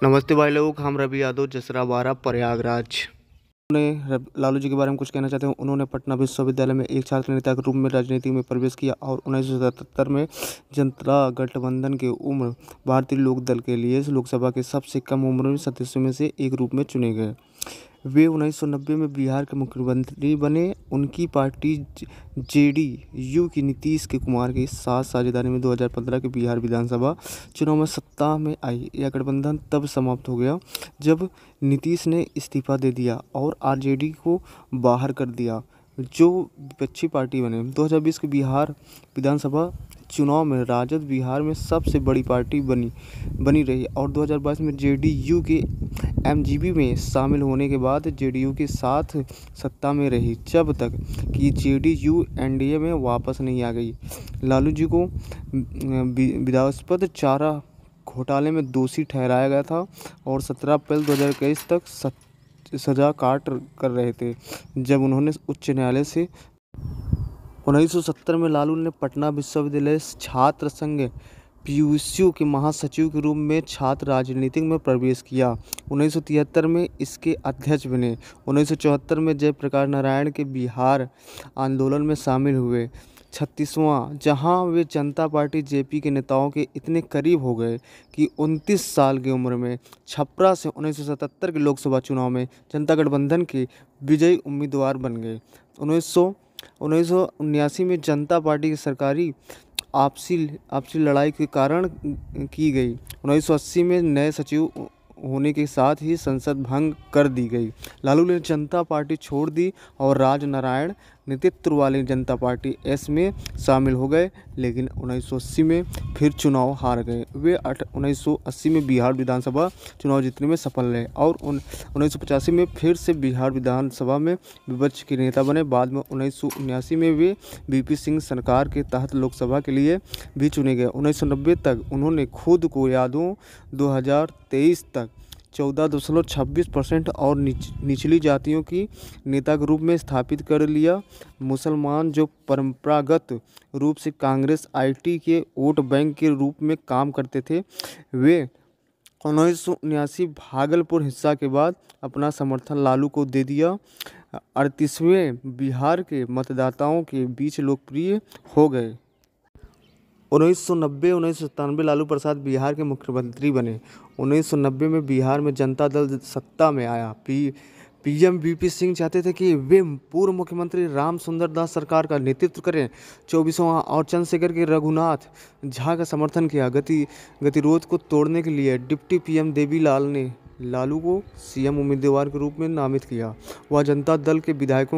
नमस्ते भाई लोग, हम रवि यादव जसरा बारा प्रयागराज। लालू जी के बारे में कुछ कहना चाहते हैं। उन्होंने पटना विश्वविद्यालय में एक छात्र नेता के रूप में राजनीति में प्रवेश किया और 1977 में जनता गठबंधन के उम्र भारतीय लोक दल के लिए लोकसभा के सबसे कम उम्र सदस्यों में से एक रूप में चुने गए। वे 1990 में बिहार के मुख्यमंत्री बने। उनकी पार्टी जेडीयू की नीतीश कुमार के साथ साझेदारी में 2015 के बिहार विधानसभा चुनाव में सत्ता में आई। यह गठबंधन तब समाप्त हो गया जब नीतीश ने इस्तीफा दे दिया और आरजेडी को बाहर कर दिया, जो विपक्षी पार्टी बने। 2020 के बिहार विधानसभा चुनाव में राजद बिहार में सबसे बड़ी पार्टी बनी रही और 2022 में जेडीयू के एमजीपी में शामिल होने के बाद जेडीयू के साथ सत्ता में रही, जब तक कि जेडीयू एनडीए में वापस नहीं आ गई। लालू जी को विवादास्पद चारा घोटाले में दोषी ठहराया गया था और 17 अप्रैल 2021 तक सजा काट कर रहे थे, जब उन्होंने उच्च न्यायालय से 1970 में लालू ने पटना विश्वविद्यालय छात्र संघ पीयूसी के महासचिव के रूप में छात्र राजनीति में प्रवेश किया। 1973 में इसके अध्यक्ष बने। 1974 में जयप्रकाश नारायण के बिहार आंदोलन में शामिल हुए। 36वां, जहां वे जनता पार्टी जेपी के नेताओं के इतने करीब हो गए कि 29 साल की उम्र में छपरा से 1977 के लोकसभा चुनाव में जनता गठबंधन के विजयी उम्मीदवार बन गए। 1979 में जनता पार्टी की सरकारी आपसी लड़ाई के कारण की गई। 1980 में नए सचिव होने के साथ ही संसद भंग कर दी गई। लालू ने जनता पार्टी छोड़ दी और राजनारायण नेतृत्व वाली जनता पार्टी एस में शामिल हो गए, लेकिन 1980 में फिर चुनाव हार गए। वे 1980 में बिहार विधानसभा चुनाव जीतने में सफल रहे और 1985 में फिर से बिहार विधानसभा में विपक्ष के नेता बने। बाद में 1979 में वे वीपी सिंह सरकार के तहत लोकसभा के लिए भी चुने गए। 1990 तक उन्होंने खुद को यादों 2023 तक 14.26% और निचली जातियों की नेता के रूप में स्थापित कर लिया। मुसलमान जो परंपरागत रूप से कांग्रेस आईटी के वोट बैंक के रूप में काम करते थे, वे 1979 भागलपुर हिंसा के बाद अपना समर्थन लालू को दे दिया। 38वें बिहार के मतदाताओं के बीच लोकप्रिय हो गए। 1990-1997 लालू प्रसाद बिहार के मुख्यमंत्री बने। 1990 में बिहार में जनता दल सत्ता में आया। पीएम वीपी सिंह चाहते थे कि वे पूर्व मुख्यमंत्री राम सुंदर दास सरकार का नेतृत्व करें। 24वां और चंद्रशेखर के रघुनाथ झा का समर्थन किया। गतिरोध को तोड़ने के लिए डिप्टी पीएम देवीलाल ने लालू को सीएम उम्मीदवार के रूप में नामित किया। वह जनता दल के विधायकों